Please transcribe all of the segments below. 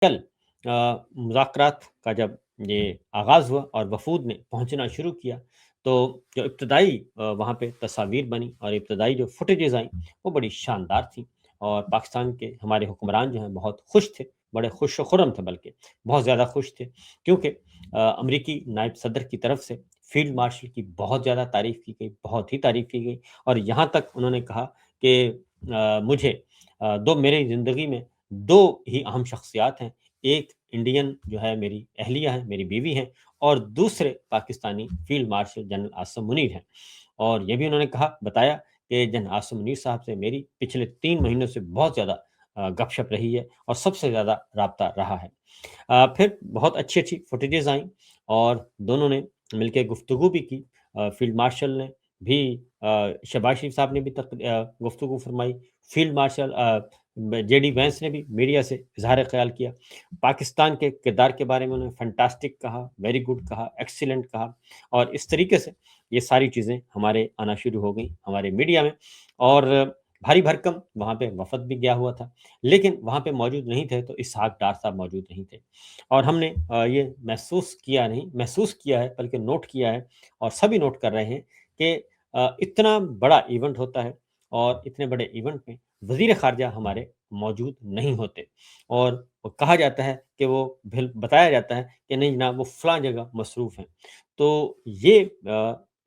कल मुज़ाकरात का जब ये आगाज़ हुआ और वफ़ूद ने पहुँचना शुरू किया, तो जो इब्तदाई वहाँ पे तस्वीर बनी और इब्तदाई जो फुटेजेज़ आईं, वो बड़ी शानदार थीं और पाकिस्तान के हमारे हुक्मरान जो हैं बहुत खुश थे, बड़े खुश व खुर्रम थे बल्कि, बहुत ज़्यादा खुश थे क्योंकि अमरीकी नायब सदर की तरफ से फ़ील्ड मार्शल की बहुत ज़्यादा तारीफ़ की गई, बहुत ही तारीफ़ की गई और यहाँ तक उन्होंने कहा कि मुझे 2 मेरी ज़िंदगी में 2 ही अहम शख्सियात हैं, एक इंडियन जो है मेरी अहलिया है, मेरी बीवी हैं और दूसरे Pakistani field marshal general Asim Munir हैं। और ये भी उन्होंने कहा बताया कि जनरल आसिम मुनीर साहब से मेरी पिछले 3 महीनों से बहुत ज़्यादा गपशप रही है और सबसे ज़्यादा राब्ता रहा है। फिर बहुत अच्छी-अच्छी फुटेजेज़ आईं और दोनों ने मिलके गुफ्तगू भी की। फ़ील्ड मार्शल ने भी शहबाज शरीफ साहब ने भी गुफ्तगू फरमाई। फ़ील्ड मार्शल जेडी वेंस ने भी मीडिया से इज़हार ख़याल किया। पाकिस्तान के किरदार के बारे में उन्होंने फैंटास्टिक कहा, वेरी गुड कहा, एक्सीलेंट कहा और इस तरीके से ये सारी चीज़ें हमारे आना शुरू हो गई हमारे मीडिया में और भारी भरकम वहाँ पे वफ़द भी गया हुआ था। लेकिन वहाँ पे मौजूद नहीं थे तो इसहाक डार साहब मौजूद नहीं थे और हमने ये महसूस किया है बल्कि नोट किया है और सभी नोट कर रहे हैं कि इतना बड़ा इवेंट होता है और इतने बड़े इवेंट में वज़ीर ख़ारजा हमारे मौजूद नहीं होते और वो कहा जाता है कि वो भिल बताया जाता है कि नहीं जनाब वो फ़लाँ जगह मसरूफ़ हैं। तो ये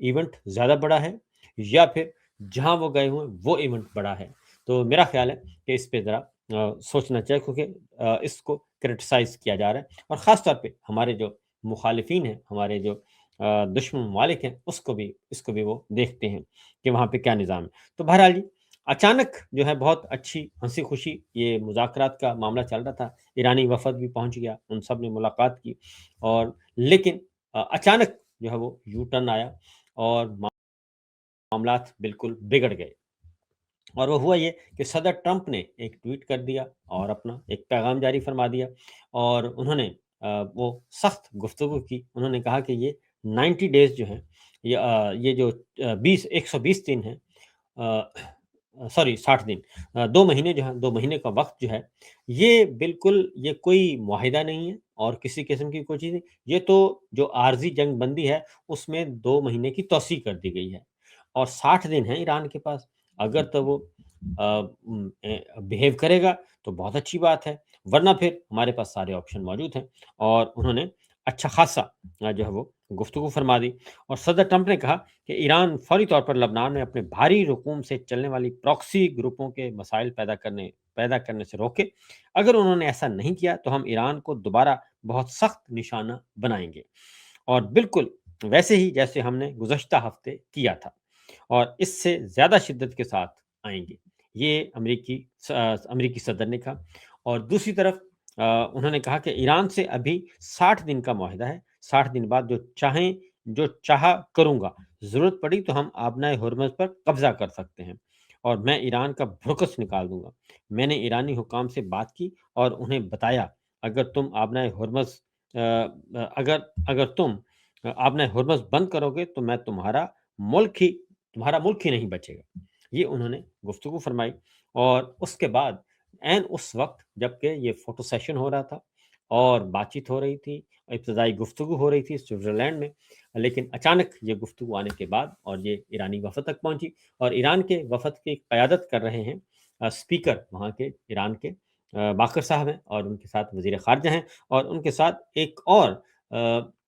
इवेंट ज़्यादा बड़ा है या फिर जहाँ वो गए हुए हैं वो इवेंट बड़ा है। तो मेरा ख़्याल है कि इस पे ज़रा सोचना चाहिए क्योंकि इसको क्रिटिसाइज़ किया जा रहा है और ख़ास तौर पे हमारे जो मुखालिफिन हैं, हमारे जो दुश्मन ममालिक हैं, इसको भी वो देखते हैं कि वहाँ पे क्या निज़ाम है। तो बहरहाल जी, अचानक जो है बहुत अच्छी हँसी-खुशी ये मुज़ाकरात का मामला चल रहा था। ईरानी वफ़द भी पहुँच गया, उन सब ने मुलाकात की और लेकिन अचानक जो है वो यू टर्न आया और मामलात बिल्कुल बिगड़ गए। और वो हुआ ये कि सदर ट्रंप ने एक ट्वीट कर दिया और अपना एक पैगाम जारी फरमा दिया और उन्होंने वो सख्त गुफ्तगू की। उन्होंने कहा कि ये 90 डेज़ जो हैं ये जो 120 दिन हैं सॉरी 60 दिन 2 महीने जो हैं 2 महीने का वक़्त जो है, ये बिल्कुल ये कोई मुआहिदा नहीं है और किसी किस्म की कोई चीज़ नहीं। ये तो जो आर्ज़ी जंग बंदी है, उसमें 2 महीने की तौसीह कर दी गई है और 60 दिन हैं ईरान के पास। अगर तो वो बिहेव करेगा तो बहुत अच्छी बात है, वरना फिर हमारे पास सारे ऑप्शन मौजूद हैं और उन्होंने अच्छा खासा जो है वो गुफ्तगू फरमा दी और सदर ट्रंप ने कहा कि ईरान फौरी तौर पर लबनान में अपने भारी रकूम से चलने वाली प्रॉक्सी ग्रुपों के मसाइल पैदा करने से रोके। अगर उन्होंने ऐसा नहीं किया तो हम ईरान को दोबारा बहुत सख्त निशाना बनाएँगे और बिल्कुल वैसे ही जैसे हमने गुज़श्ता हफ़्ते किया था और इससे ज़्यादा शिद्दत के साथ आएँगे। ये अमेरिकी सदर ने कहा और दूसरी तरफ उन्होंने कहा कि ईरान से अभी 60 दिन का मुआहिदा है, 60 दिन बाद जो चाहा करूँगा, ज़रूरत पड़ी तो हम आबनाए हुर्मुज़ पर कब्ज़ा कर सकते हैं और मैं ईरान का भुरकस निकाल दूँगा। मैंने ईरानी हुकाम से बात की और उन्हें बताया, अगर तुम आबनाए हुर्मुज़ अगर तुम आबनाए हुर्मुज़ बंद करोगे तो मैं तुम्हारा मुल्क ही नहीं बचेगा। ये उन्होंने गुफ्तगू फरमाई और उसके बाद ऐन उस वक़्त जबकि ये फ़ोटो सेशन हो रहा था और बातचीत हो रही थी, इब्तिदाई गुफ्तगू हो रही थी स्विट्ज़रलैंड में, लेकिन अचानक ये गुफ्तगू आने के बाद और ये ईरानी वफ़द तक पहुँची और ईरान के वफ़द की क़यादत कर रहे हैं स्पीकर वहाँ के ईरान के बाक़र साहब हैं और उनके साथ वज़ीर ख़ारजा हैं और उनके साथ एक और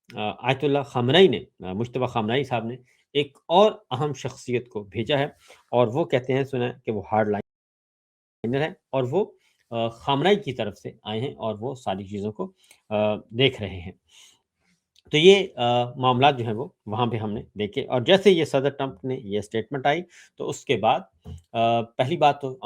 आयतुल्लाह ख़ामनई ने मुज्तबा ख़ामनई साहब ने एक और अहम शख्सियत को भेजा है और वो कहते हैं सुना है कि वो हार्ड लाइनर हैं और वो ख़ामनई की तरफ से आए हैं और वो सारी चीज़ों को देख रहे हैं। तो ये मामलात जो हैं वो वहाँ पे हमने देखे और जैसे ये सदर ट्रंप ने ये स्टेटमेंट आई तो उसके बाद पहली बात तो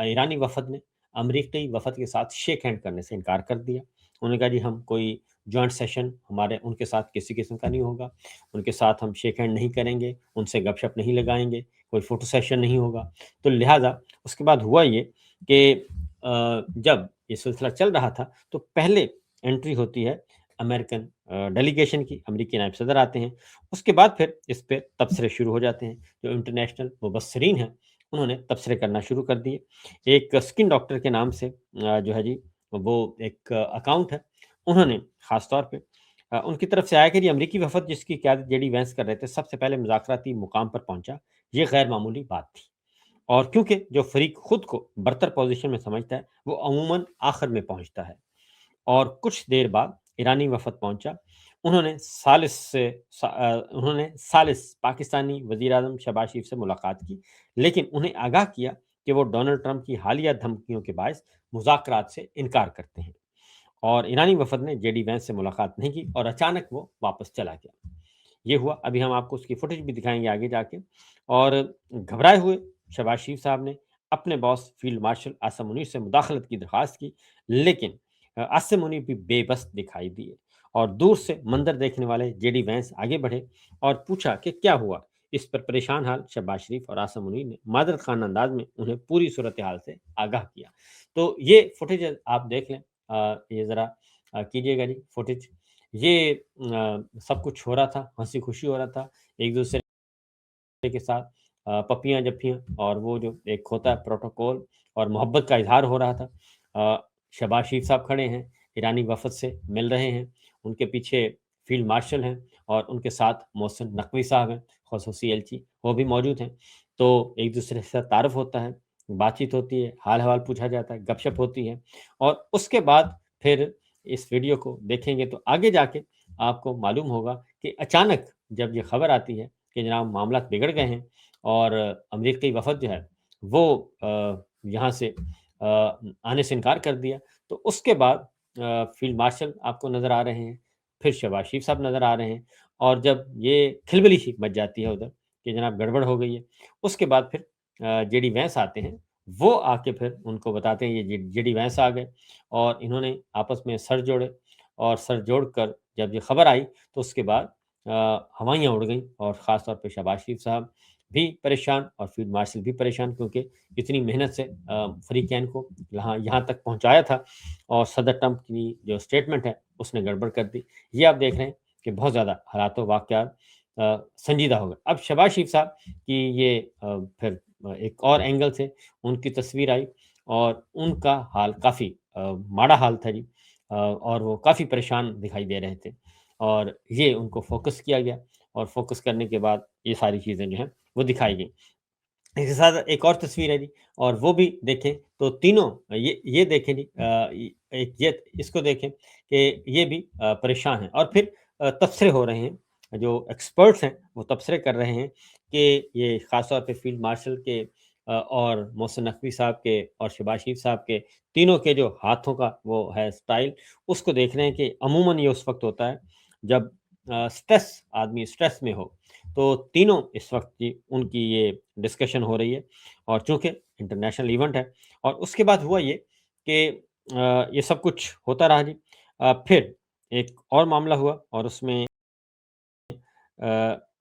ईरानी वफ़द ने अमरीकी वफ़द के साथ शेक हैंड करने से इनकार कर दिया। उन्होंने कहा जी हम कोई जॉइंट सेशन हमारे उनके साथ किसी किस्म का नहीं होगा, उनके साथ हम शेक हैंड नहीं करेंगे, उनसे गपशप नहीं लगाएँगे, कोई फ़ोटो सेशन नहीं होगा। तो लिहाज़ा उसके बाद हुआ ये कि जब ये सिलसिला चल रहा था तो पहले एंट्री होती है अमेरिकन डेलीगेशन की, अमेरिकी नायब सदर आते हैं। उसके बाद फिर इस पे तबसरे शुरू हो जाते हैं। जो इंटरनेशनल मुबस्सिरीन हैं, उन्होंने तबसरे करना शुरू कर दिए। एक स्किन डॉक्टर के नाम से जो है जी वो एक अकाउंट है, उन्होंने ख़ास तौर पे उनकी तरफ से आया कि ये अमरीकी वफ़द जिसकी क़यादत जेडी वेंस कर रहे थे, सबसे पहले मुज़ाकराती मुकाम पर पहुँचा, ये गैर मामूली बात थी। और क्योंकि जो फ़रीक खुद को बरतर पोज़ीशन में समझता है, वो अमूमन आखिर में पहुँचता है। और कुछ देर बाद ईरानी वफ़द पहुँचा। उन्होंने सालिस पाकिस्तानी वज़ीर-ए-आज़म शहबाज शरीफ से मुलाकात की, लेकिन उन्हें आगाह किया कि वो डोनाल्ड ट्रंप की हालिया धमकियों के बायस मुज़ाकरात से इनकार करते हैं। और ईरानी वफ़द ने जेडी वेंस से मुलाकात नहीं की और अचानक वो वापस चला गया। ये हुआ, अभी हम आपको उसकी फुटेज भी दिखाएँगे आगे जाके। और घबराए हुए शहबाज शरीफ साहब ने अपने boss field marshal Asim Munir से मुदाखलत की दरख्वास्त की, लेकिन आसिम मुनीर भी बेबस दिखाई दिए और दूर से मंजर देखने वाले जेडी वेंस आगे बढ़े और पूछा कि क्या हुआ? इस पर परेशान हाल शहबाज शरीफ और आसिम मुनीर ने मादरत खाना अंदाज में उन्हें पूरी सूरत-ए-हाल से आगाह किया। तो ये फुटेज आप देख लें, ये ज़रा कीजिएगा जी फुटेज। ये सब कुछ हो रहा था, हँसी-खुशी हो रहा था, एक-दूसरे के साथ पप्पियाँ-जप्पियाँ और वो जो एक होता है प्रोटोकॉल और मोहब्बत का इज़हार हो रहा था। शहबाज शरीफ साहब खड़े हैं, ईरानी वफ़द से मिल रहे हैं, उनके पीछे फ़ील्ड मार्शल हैं और उनके साथ मोहसिन नकवी साहब हैं, ख़ुसूसी एलची, वो भी मौजूद हैं। तो एक-दूसरे के साथ तारुफ़ होता है, बातचीत होती है, हाल-अहवाल पूछा जाता है, गपशप होती है और उसके बाद फिर इस वीडियो को देखेंगे तो आगे जाके आपको मालूम होगा कि अचानक जब ये खबर आती है कि जनाब मामलात बिगड़ गए हैं और अमरीकी वफ़द जो है वो यहाँ से आने से इनकार कर दिया। तो उसके बाद फ़ील्ड मार्शल आपको नज़र आ रहे हैं, फिर शहबाज शरीफ साहब नज़र आ रहे हैं और जब ये खिलबिली सी मच जाती है उधर कि जनाब गड़बड़ हो गई है, उसके बाद फिर जेडी वेंस आते हैं, वो आके फिर उनको बताते हैं ये जेडी वेंस आ गए और इन्होंने आपस में सर जोड़े और सर जोड़कर जब ये खबर आई तो उसके बाद हवाइयाँ उड़ गईं और ख़ास तौर पे शहबाज शरीफ साहब भी परेशान और फील्ड मार्शल भी परेशान क्योंकि इतनी मेहनत से फ़रीक़ैन को यहाँ यहाँ तक पहुँचाया था और सदर ट्रंप की जो स्टेटमेंट है, उसने गड़बड़ कर दी। ये आप देख रहे हैं कि बहुत ज़्यादा हालात व वाक़यात संजीदा हो गए। अब शहबाज शरीफ साहब की ये फिर एक और एंगल से उनकी तस्वीर आई और उनका हाल काफ़ी माड़ा हाल था जी, और वो काफ़ी परेशान दिखाई दे रहे थे और ये उनको फ़ोकस किया गया और फ़ोकस करने के बाद ये सारी चीज़ें जो हैं वो दिखाई गईं। इसके साथ एक और तस्वीर है जी और वो भी देखें तो तीनों ये देखें जी, एक ये इसको देखें कि ये भी परेशान हैं और फिर तबसरे हो रहे हैं। जो एक्सपर्ट्स हैं वो तबसरे कर रहे हैं कि ये ख़ास तौर पे फ़ील्ड मार्शल के और मोहसिन नकवी साहब के और शहबाज शरीफ साहब के तीनों के जो हाथों का वो है स्टाइल, उसको देख रहे हैं कि अमूमन ये उस वक़्त होता है जब आदमी स्ट्रेस में हो। तो तीनों इस वक़्त की उनकी ये डिस्कशन हो रही है और चूँकि इंटरनेशनल इवेंट है और उसके बाद हुआ ये कि ये सब कुछ होता रहा जी। फिर एक और मामला हुआ और उसमें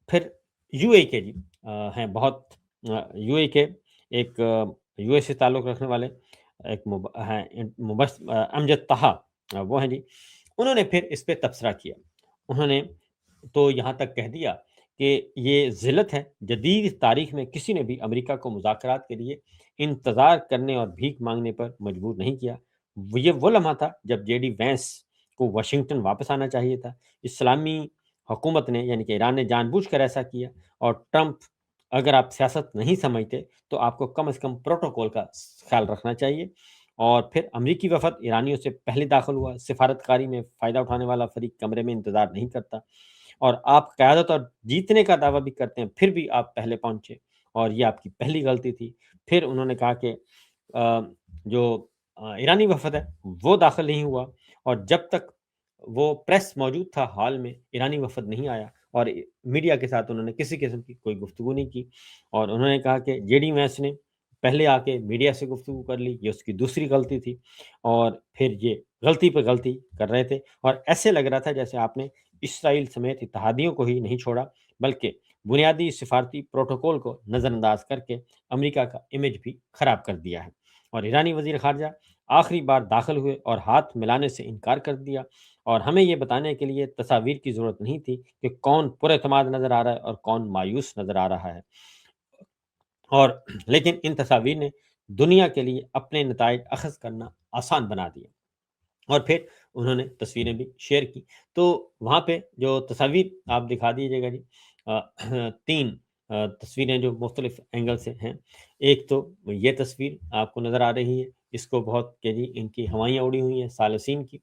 फिर यूएई के जी हैं बहुत यूएई के एक यूएई से ताल्लुक़ रखने वाले एक हैं अमजद ताहा, वो हैं जी। उन्होंने फिर इस पे तबसरा किया। उन्होंने तो यहाँ तक कह दिया कि ये ज़िल्लत है, जदीद तारीख़ में किसी ने भी अमेरिका को मुज़ाकरात के लिए इंतज़ार करने और भीख माँगने पर मजबूर नहीं किया। वो लम्हा था जब जेडी वेंस को वाशिंगटन वापस आना चाहिए था। इस्लामी हुकूमत ने यानी कि ईरान ने जानबूझकर ऐसा किया और ट्रंप, अगर आप सियासत नहीं समझते तो आपको कम से कम प्रोटोकॉल का ख़्याल रखना चाहिए। और फिर अमरीकी वफ़द ईरानियों से पहले दाख़िल हुआ। सिफ़ारतकारी में फ़ायदा उठाने वाला फ़रीक कमरे में इंतज़ार नहीं करता और आप क़यादत और जीतने का दावा भी करते हैं, फिर भी आप पहले पहुँचे और ये आपकी पहली गलती थी। फिर उन्होंने कहा कि जो ईरानी वफ़द है, वो दाख़िल नहीं हुआ और जब तक वो प्रेस मौजूद था हॉल में, ईरानी वफ़द नहीं आया और मीडिया के साथ उन्होंने किसी किस्म की कोई गुफ्तगू नहीं की और उन्होंने कहा कि जेडी वेंस ने पहले आके मीडिया से गुफ्तगू कर ली, ये उसकी दूसरी गलती थी और फिर ये गलती पे गलती कर रहे थे और ऐसे लग रहा था जैसे आपने इसराइल समेत इत्तेहादियों को ही नहीं छोड़ा, बल्कि बुनियादी सिफ़ारती प्रोटोकॉल को नज़रअंदाज करके अमेरिका का इमेज भी ख़राब कर दिया है। और ईरानी वज़ीर ख़ारजा आखिरी बार दाख़िल हुए और हाथ मिलाने से इनकार कर दिया और हमें ये बताने के लिए तस्वीर की ज़रूरत नहीं थी कि कौन पुरएतमाद नज़र आ रहा है और कौन मायूस नज़र आ रहा है। और लेकिन इन तस्वीर ने दुनिया के लिए अपने नताइज अख़ज़ करना आसान बना दिया। اور پھر انہوں نے تصویریں بھی شیئر کی۔ تو وہاں پہ جو تصاویر آپ دکھا دیجیے گا جی، 3 تصویریں جو مختلف اینگل سے ہیں۔ ایک تو یہ تصویر آپ کو نظر آ رہی ہے، اس کو بہت کہ جی ان کی ہوائیاں اڑی ہوئی ہیں ثالثین کی۔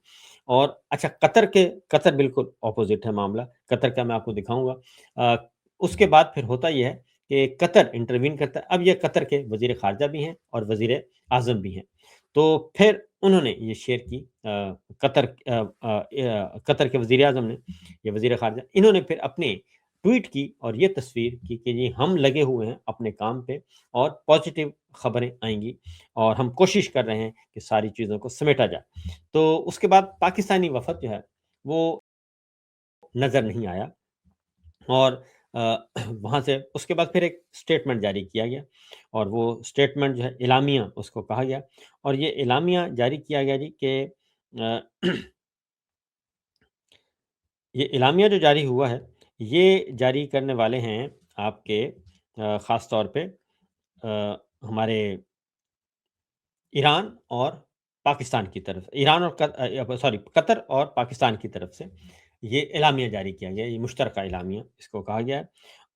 اور اچھا قطر بالکل اپوزٹ ہے معاملہ، قطر کا میں آپ کو دکھاؤں گا۔ اس کے بعد پھر ہوتا یہ ہے کہ قطر انٹروین کرتا ہے۔ اب یہ قطر کے وزیر خارجہ بھی ہیں اور وزیر اعظم بھی ہیں۔ تو پھر انہوں نے یہ شیئر کی، قطر کے وزیر اعظم نے، یہ وزیر خارجہ، انہوں نے پھر اپنے ٹویٹ کی اور یہ تصویر کی کہ جی ہم لگے ہوئے ہیں اپنے کام پہ اور پازیٹیو خبریں آئیں گی اور ہم کوشش کر رہے ہیں کہ ساری چیزوں کو سمیٹا جائے۔ تو اس کے بعد پاکستانی وفد جو ہے وہ نظر نہیں آیا، اور وہاں سے اس کے بعد پھر ایک اسٹیٹمنٹ جاری کیا گیا، اور وہ اسٹیٹمنٹ جو ہے اعلامیہ اس کو کہا گیا، اور یہ اعلامیہ جاری کیا گیا جی کہ آ، یہ اعلامیہ جو جاری ہوا ہے، یہ جاری کرنے والے ہیں آپ کے خاص طور پہ ہمارے ایران اور پاکستان کی طرف، قطر اور پاکستان کی طرف سے یہ اعلامیہ جاری کیا گیا، یہ مشترکہ اعلامیہ اس کو کہا گیا ہے۔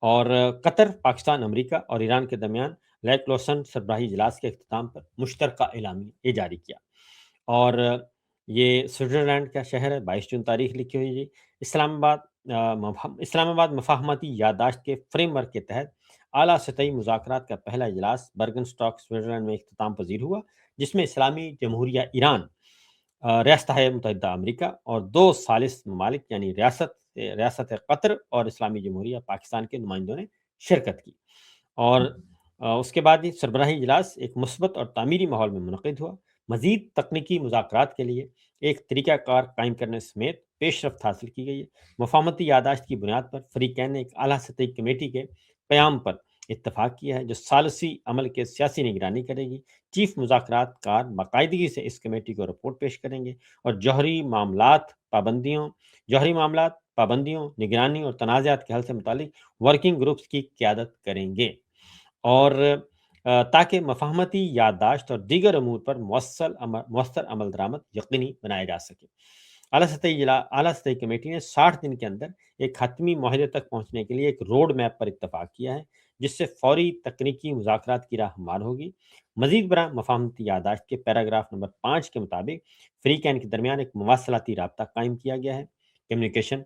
اور قطر، پاکستان، امریکہ اور ایران کے درمیان لیک لوسن سربراہی اجلاس کے اختتام پر مشترکہ اعلامیہ یہ جاری کیا۔ اور یہ سوئٹزرلینڈ کا شہر ہے، 22 جون تاریخ لکھی ہوئی جی۔ اسلام آباد مفاہمتی یادداشت کے فریم ورک کے تحت اعلیٰ سطحی مذاکرات کا پہلا اجلاس برگن اسٹاک سوئٹزرلینڈ میں اختتام پذیر ہوا، جس میں اسلامی جمہوریہ ایران، ریاستہائے متحدہ امریکہ اور 2 ثالث ممالک یعنی ریاست قطر اور اسلامی جمہوریہ پاکستان کے نمائندوں نے شرکت کی۔ اور اس کے بعد یہ سربراہی اجلاس ایک مثبت اور تعمیری ماحول میں منعقد ہوا۔ مزید تکنیکی مذاکرات کے لیے ایک طریقہ کار قائم کرنے سمیت پیش رفت حاصل کی گئی ہے۔ مفاہمتی یادداشت کی بنیاد پر فریقین نے ایک اعلیٰ سطحی کمیٹی کے قیام پر اتفاق کیا ہے جو ثالثی عمل کے سیاسی نگرانی کرے گی۔ چیف مذاکرات کار باقاعدگی سے اس کمیٹی کو رپورٹ پیش کریں گے اور جوہری معاملات، پابندیوں، نگرانی اور تنازعات کے حل سے متعلق ورکنگ گروپس کی قیادت کریں گے، اور تاکہ مفاہمتی یادداشت اور دیگر امور پر مؤثر عمل درآمد یقینی بنایا جا سکے۔ اعلیٰ سطحی کمیٹی نے 60 دن کے اندر ایک حتمی معاہدے تک پہنچنے کے لیے ایک روڈ میپ پر اتفاق کیا ہے، جس سے فوری تکنیکی مذاکرات کی راہ ہموار ہوگی۔ مزید برآں مفاہمتی یادداشت کے پیراگراف نمبر 5 کے مطابق فریقین کے درمیان ایک مواصلاتی رابطہ قائم کیا گیا ہے، کمیونیکیشن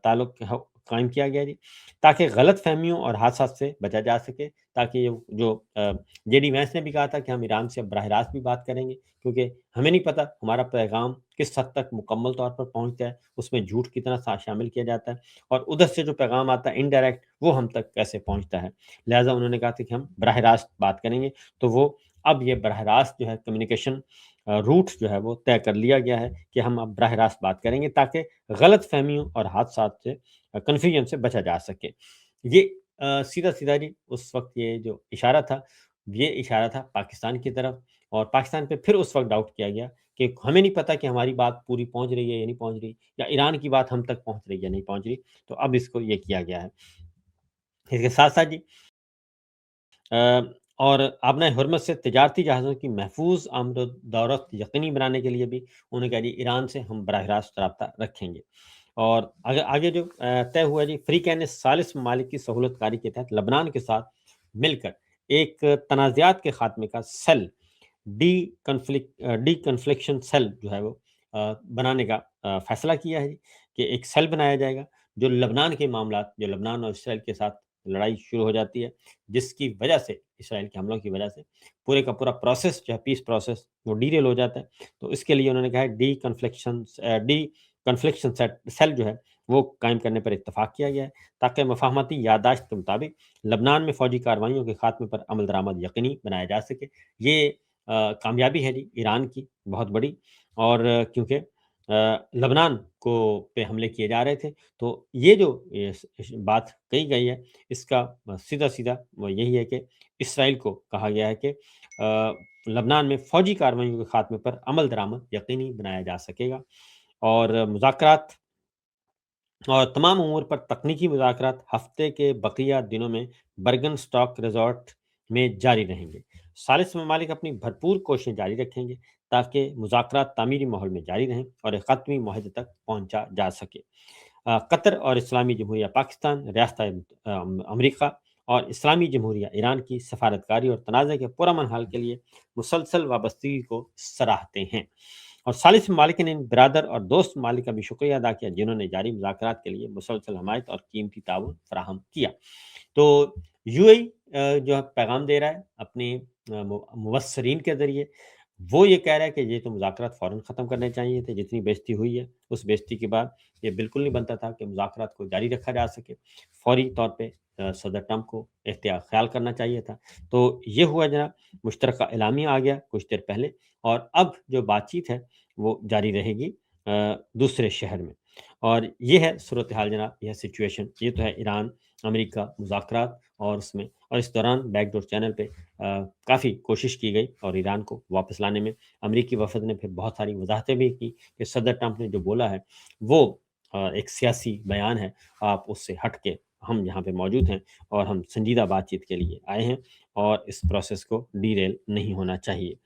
تعلق قائم کیا گیا جی، تاکہ غلط فہمیوں اور حادثات سے بچا جا سکے، تاکہ یہ جو جے ڈی وینس نے بھی کہا تھا کہ ہم ایران سے براہ راست بھی بات کریں گے، کیونکہ ہمیں نہیں پتہ ہمارا پیغام کس حد تک مکمل طور پر پہنچتا ہے، اس میں جھوٹ کتنا شامل کیا جاتا ہے، اور ادھر سے جو پیغام آتا ہے انڈائریکٹ وہ ہم تک کیسے پہنچتا ہے۔ لہٰذا انہوں نے کہا تھا کہ ہم براہ راست بات کریں گے، تو وہ اب یہ براہ راست جو ہے کمیونیکیشن روٹ جو ہے وہ طے کر لیا گیا ہے کہ ہم اب براہ راست بات کریں گے، تاکہ غلط فہمیوں اور حادثات سے، کنفیوژن سے بچا جا سکے۔ یہ سیدھا سیدھا جی اس وقت یہ جو اشارہ تھا، یہ اشارہ تھا پاکستان کی طرف، اور پاکستان پہ پھر اس وقت ڈاؤٹ کیا گیا کہ ہمیں نہیں پتہ کہ ہماری بات پوری پہنچ رہی ہے یا نہیں پہنچ رہی، یا ایران کی بات ہم تک پہنچ رہی ہے یا نہیں پہنچ رہی۔ تو اب اس کو یہ کیا گیا ہے۔ اس کے ساتھ ساتھ جی اور آبنۂ حرمت سے تجارتی جہازوں کی محفوظ آمد و دورت یقینی بنانے کے لیے بھی انہوں نے کہا جی ایران سے ہم براہ راست رابطہ رکھیں گے۔ اور آگے جو طے ہوا جی، فریقین نے ثالث ممالک کی سہولت کاری کے تحت لبنان کے ساتھ مل کر ایک تنازعات کے خاتمے کا سیل، ڈی کنفلکشن سیل جو ہے وہ بنانے کا فیصلہ کیا ہے جی، کہ ایک سیل بنایا جائے گا جو لبنان کے معاملات، جو لبنان اور اسرائیل کے ساتھ لڑائی شروع ہو جاتی ہے، جس کی وجہ سے، اسرائیل کے حملوں کی وجہ سے پورے کا پورا پروسیس جو ہے، پیس پروسیس، وہ ڈیریل ہو جاتا ہے۔ تو اس کے لیے انہوں نے کہا ہے ڈی کنفلکشن سیل جو ہے وہ قائم کرنے پر اتفاق کیا گیا ہے، تاکہ مفاہمتی یادداشت کے مطابق لبنان میں فوجی کارروائیوں کے خاتمے پر عمل درآمد یقینی بنایا جا سکے۔ یہ کامیابی ہے جی ایران کی بہت بڑی، اور کیونکہ لبنان کو پہ حملے کیے جا رہے تھے، تو یہ جو بات کہی گئی ہے، اس کا سیدھا سیدھا وہ یہی ہے کہ اسرائیل کو کہا گیا ہے کہ لبنان میں فوجی کارروائیوں کے خاتمے پر عمل درآمد یقینی بنایا جا سکے گا، اور مذاکرات اور تمام امور پر تکنیکی مذاکرات ہفتے کے بقیہ دنوں میں برگن اسٹاک ریزورٹ میں جاری رہیں گے۔ ثالث ممالک اپنی بھرپور کوششیں جاری رکھیں گے ताकि मुज़ाकरात तामीरी माहौल में जारी रहें और एक ख़त्मी माहदे तक पहुँचा जा सके। कतर और इस्लामी जमहूरिया पाकिस्तान, रियासत अमरीका और इस्लामी जमहूरिया ईरान की सफारतकारी और तनाज़े के पुरअमन हल के लिए मुसलसल वाबस्तगी को सराहते हैं। और सालिस ममालिक ने इन बिरादर और दोस्त ममालिक का भी शुक्रिया अदा किया, जिन्होंने जारी मुज़ाकरात के लिए मुसलसल हमायत और कीमती ताउन फराहम किया। तो यूएई जो है पैगाम दे रहा है अपने मुबस्सरीन के ज़रिए। वो ये कह रहा है कि ये तो मुज़ाकरात फ़ौरन ख़त्म करने चाहिए थे, जितनी बेइज़्ज़ती हुई है, उस बेइज़्ज़ती के बाद ये बिल्कुल नहीं बनता था कि मुज़ाकरात को जारी रखा जा सके। फ़ौरी तौर पे सदर ट्रंप को एहतियात ख़्याल करना चाहिए था। तो ये हुआ जनाब, मुश्तरका एलामिया आ गया कुछ देर पहले, और अब जो बातचीत है, वो जारी रहेगी दूसरे शहर में। और ये है सूरत-ए-हाल जनाब, यह सिचुएशन, ये तो है ईरान, अमेरिका मुज़ाकरात, और उसमें और इस दौरान बैकडोर चैनल पे काफ़ी कोशिश की गई और ईरान को वापस लाने में अमरीकी वफ़द ने फिर बहुत सारी वज़ाहतें भी की कि सदर ट्रंप ने जो बोला है, वो एक सियासी बयान है, आप उससे हट के हम यहाँ पे मौजूद हैं और हम संजीदा बातचीत के लिए आए हैं और इस प्रोसेस को डीरेल नहीं होना चाहिए।